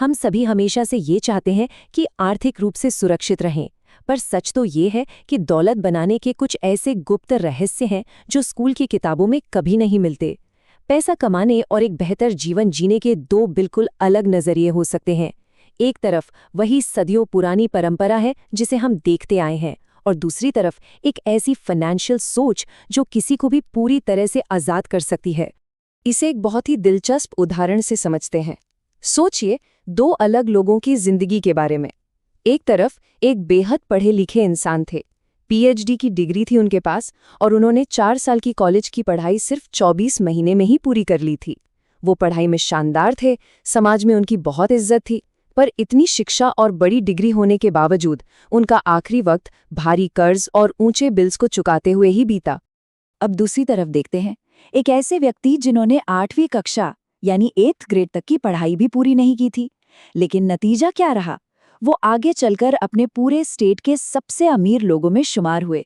हम सभी हमेशा से ये चाहते हैं कि आर्थिक रूप से सुरक्षित रहें, पर सच तो ये है कि दौलत बनाने के कुछ ऐसे गुप्त रहस्य हैं जो स्कूल की किताबों में कभी नहीं मिलते। पैसा कमाने और एक बेहतर जीवन जीने के दो बिल्कुल अलग नजरिए हो सकते हैं। एक तरफ वही सदियों पुरानी परंपरा है जिसे हम देखते आए हैं, और दूसरी तरफ एक ऐसी फाइनेंशियल सोच जो किसी को भी पूरी तरह से आज़ाद कर सकती है। इसे एक बहुत ही दिलचस्प उदाहरण से समझते हैं। सोचिए, दो अलग लोगों की जिंदगी के बारे में। एक तरफ एक बेहद पढ़े लिखे इंसान थे, पीएचडी की डिग्री थी उनके पास, और उन्होंने 4 साल की कॉलेज की पढ़ाई सिर्फ 24 महीने में ही पूरी कर ली थी। वो पढ़ाई में शानदार थे, समाज में उनकी बहुत इज्जत थी, पर इतनी शिक्षा और बड़ी डिग्री होने के बावजूद उनका आखिरी वक्त भारी कर्ज और ऊंचे बिल्स को चुकाते हुए ही बीता। अब दूसरी तरफ देखते हैं, एक ऐसे व्यक्ति जिन्होंने 8वीं कक्षा यानी 8th ग्रेड तक की पढ़ाई भी पूरी नहीं की थी, लेकिन नतीजा क्या रहा? वो आगे चलकर अपने पूरे स्टेट के सबसे अमीर लोगों में शुमार हुए।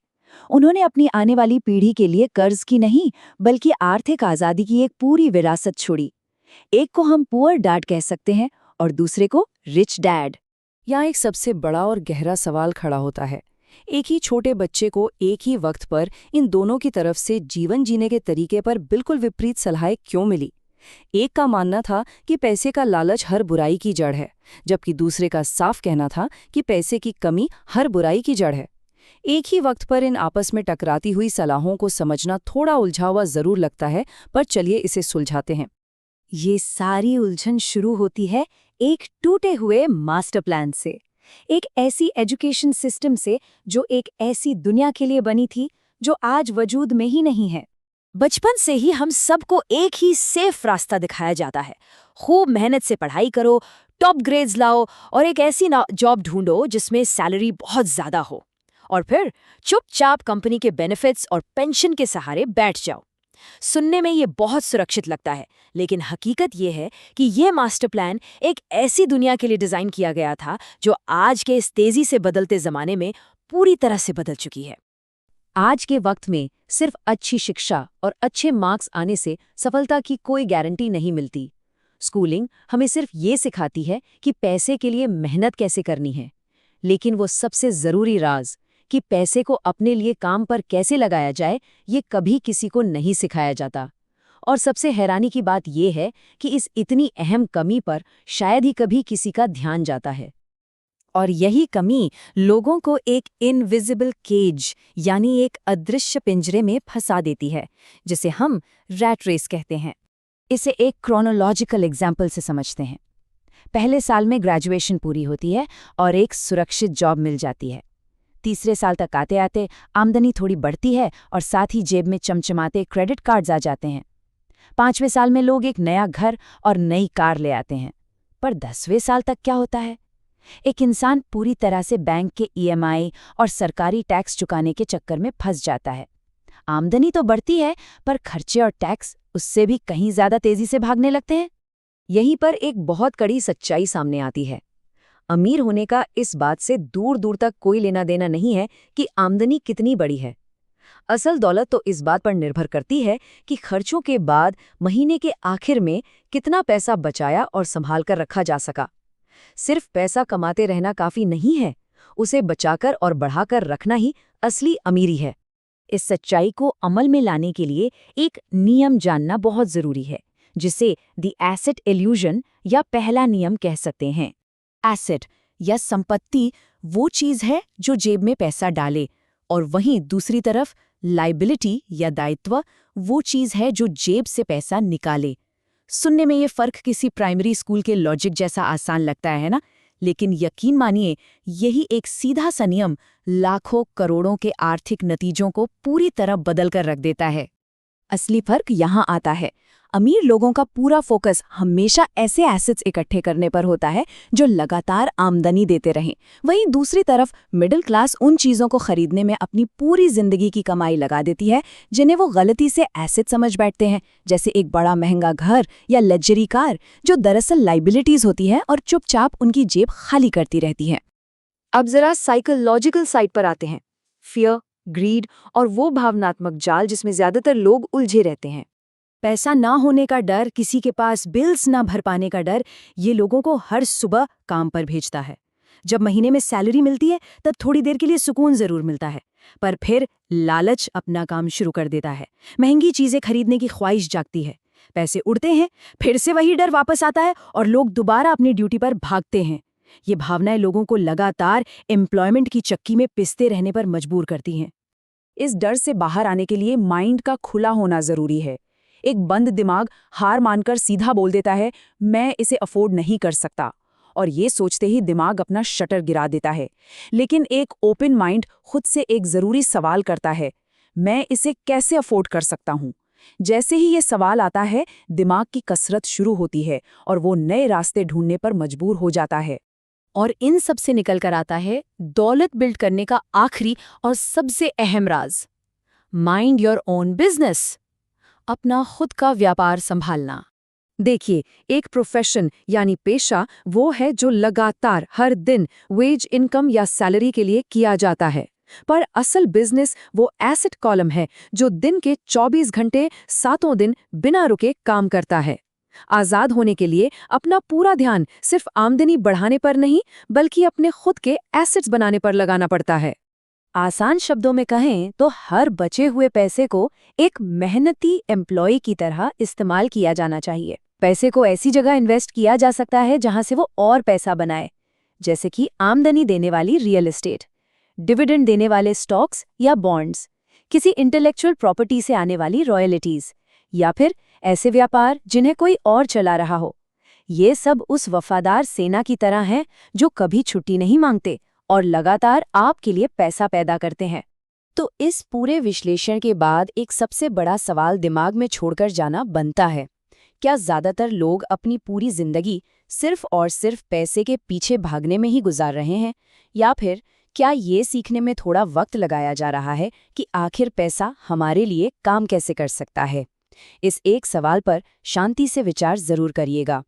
उन्होंने अपनी आने वाली पीढ़ी के लिए कर्ज की नहीं, बल्कि आर्थिक आज़ादी की एक पूरी विरासत छोड़ी। एक को हम पुअर डैड कह सकते हैं और दूसरे को रिच डैड। यहाँ एक सबसे बड़ा और गहरा सवाल खड़ा होता है, एक ही छोटे बच्चे को एक ही वक्त पर इन दोनों की तरफ से जीवन जीने के तरीके पर बिल्कुल विपरीत सलाहें क्यों मिली? एक का मानना था कि पैसे का लालच हर बुराई की जड़ है, जबकि दूसरे का साफ कहना था कि पैसे की कमी हर बुराई की जड़ है। एक ही वक्त पर इन आपस में टकराती हुई सलाहों को समझना थोड़ा उलझा हुआ जरूर लगता है, पर चलिए इसे सुलझाते हैं। ये सारी उलझन शुरू होती है एक टूटे हुए मास्टर प्लान से, एक ऐसी एजुकेशन सिस्टम से जो एक ऐसी दुनिया के लिए बनी थी जो आज वजूद में ही नहीं है। बचपन से ही हम सबको एक ही सेफ रास्ता दिखाया जाता है, खूब मेहनत से पढ़ाई करो, टॉप ग्रेड्स लाओ और एक ऐसी जॉब ढूंढो जिसमें सैलरी बहुत ज्यादा हो, और फिर चुपचाप कंपनी के बेनिफिट्स और पेंशन के सहारे बैठ जाओ। सुनने में ये बहुत सुरक्षित लगता है, लेकिन हकीकत ये है कि ये मास्टर प्लान एक ऐसी दुनिया के लिए डिजाइन किया गया था जो आज के इस तेजी से बदलते जमाने में पूरी तरह से बदल चुकी है। आज के वक्त में सिर्फ अच्छी शिक्षा और अच्छे मार्क्स आने से सफलता की कोई गारंटी नहीं मिलती। स्कूलिंग हमें सिर्फ ये सिखाती है कि पैसे के लिए मेहनत कैसे करनी है, लेकिन वो सबसे ज़रूरी राज कि पैसे को अपने लिए काम पर कैसे लगाया जाए, ये कभी किसी को नहीं सिखाया जाता। और सबसे हैरानी की बात ये है कि इस इतनी अहम कमी पर शायद ही कभी किसी का ध्यान जाता है। और यही कमी लोगों को एक इनविजिबल केज यानी एक अदृश्य पिंजरे में फंसा देती है, जिसे हम रैट रेस कहते हैं। इसे एक क्रोनोलॉजिकल एग्जाम्पल से समझते हैं। पहले साल में ग्रेजुएशन पूरी होती है और एक सुरक्षित जॉब मिल जाती है। तीसरे साल तक आते आते आमदनी थोड़ी बढ़ती है और साथ ही जेब में चमचमाते क्रेडिट कार्ड्स आ जाते हैं। 5वें साल में लोग एक नया घर और नई कार ले आते हैं। पर 10वें साल तक क्या होता है? एक इंसान पूरी तरह से बैंक के ईएमआई और सरकारी टैक्स चुकाने के चक्कर में फंस जाता है। आमदनी तो बढ़ती है, पर खर्चे और टैक्स उससे भी कहीं ज्यादा तेजी से भागने लगते हैं। यहीं पर एक बहुत कड़ी सच्चाई सामने आती है। अमीर होने का इस बात से दूर दूर तक कोई लेना देना नहीं है कि आमदनी कितनी बड़ी है। असल दौलत तो इस बात पर निर्भर करती है कि खर्चों के बाद महीने के आखिर में कितना पैसा बचाया और संभाल कर रखा जा सका। सिर्फ पैसा कमाते रहना काफी नहीं है, उसे बचाकर और बढ़ाकर रखना ही असली अमीरी है। इस सच्चाई को अमल में लाने के लिए एक नियम जानना बहुत जरूरी है, जिसे द एसेट इल्यूजन या पहला नियम कह सकते हैं। एसेट या संपत्ति वो चीज है जो जेब में पैसा डाले, और वहीं दूसरी तरफ लाइबिलिटी या दायित्व वो चीज है जो जेब से पैसा निकाले। सुनने में ये फर्क किसी प्राइमरी स्कूल के लॉजिक जैसा आसान लगता है ना, लेकिन यकीन मानिए यही एक सीधा सा नियम लाखों करोड़ों के आर्थिक नतीजों को पूरी तरह बदल कर रख देता है। असली फर्क यहाँ आता है। अमीर लोगों का पूरा फोकस हमेशा ऐसे एसेट्स इकट्ठे करने पर होता है जो लगातार आमदनी देते रहें। वहीं दूसरी तरफ मिडिल क्लास उन चीज़ों को खरीदने में अपनी पूरी जिंदगी की कमाई लगा देती है जिन्हें वो गलती से एसेट समझ बैठते हैं, जैसे एक बड़ा महंगा घर या लग्जरी कार, जो दरअसल लाइबिलिटीज होती है और चुपचाप उनकी जेब खाली करती रहती है। अब जरा साइकोलॉजिकल साइड पर आते हैं। फियर, ग्रीड और वो भावनात्मक जाल जिसमें ज्यादातर लोग उलझे रहते हैं। पैसा ना होने का डर, किसी के पास बिल्स ना भर पाने का डर, ये लोगों को हर सुबह काम पर भेजता है। जब महीने में सैलरी मिलती है तब थोड़ी देर के लिए सुकून जरूर मिलता है, पर फिर लालच अपना काम शुरू कर देता है। महंगी चीजें खरीदने की ख्वाहिश जागती है। पैसे उड़ते हैं, फिर से वही डर वापस आता है और लोग दोबारा अपनी ड्यूटी पर भागते हैं। ये भावनाएं लोगों को लगातार एम्प्लॉयमेंट की चक्की में पिसते रहने पर मजबूर करती हैं। इस डर से बाहर आने के लिए माइंड का खुला होना जरूरी है। एक बंद दिमाग हार मानकर सीधा बोल देता है, मैं इसे अफोर्ड नहीं कर सकता, और ये सोचते ही दिमाग अपना शटर गिरा देता है। लेकिन एक ओपन माइंड खुद से एक जरूरी सवाल करता है, मैं इसे कैसे अफोर्ड कर सकता हूँ। जैसे ही ये सवाल आता है, दिमाग की कसरत शुरू होती है और वो नए रास्ते ढूंढने पर मजबूर हो जाता है। और इन सब से निकल कर आता है दौलत बिल्ड करने का आखिरी और सबसे अहम राज, माइंड योर ओन बिजनेस, अपना खुद का व्यापार संभालना। देखिए, एक प्रोफेशन यानी पेशा वो है जो लगातार हर दिन वेज इनकम या सैलरी के लिए किया जाता है, पर असल बिजनेस वो एसेट कॉलम है जो दिन के 24 घंटे 7 दिन बिना रुके काम करता है। आजाद होने के लिए अपना पूरा ध्यान सिर्फ आमदनी बढ़ाने पर नहीं, बल्कि अपने खुद के एसेट्स बनाने पर लगाना पड़ता है। आसान शब्दों में कहें तो हर बचे हुए पैसे को एक मेहनती एम्प्लॉय की तरह इस्तेमाल किया जाना चाहिए। पैसे को ऐसी जगह इन्वेस्ट किया जा सकता है जहां से वो और पैसा बनाए, जैसे कि आमदनी देने वाली रियल एस्टेट, डिविडेंड देने वाले स्टॉक्स या बॉन्ड्स, किसी इंटेलेक्चुअल प्रॉपर्टी से आने वाली रॉयल्टीज, या फिर ऐसे व्यापार जिन्हें कोई और चला रहा हो। ये सब उस वफादार सेना की तरह हैं जो कभी छुट्टी नहीं मांगते और लगातार आपके लिए पैसा पैदा करते हैं। तो इस पूरे विश्लेषण के बाद एक सबसे बड़ा सवाल दिमाग में छोड़कर जाना बनता है, क्या ज्यादातर लोग अपनी पूरी जिंदगी सिर्फ और सिर्फ पैसे के पीछे भागने में ही गुजार रहे हैं, या फिर क्या ये सीखने में थोड़ा वक्त लगाया जा रहा है कि आखिर पैसा हमारे लिए काम कैसे कर सकता है? इस एक सवाल पर शांति से विचार जरूर करिएगा।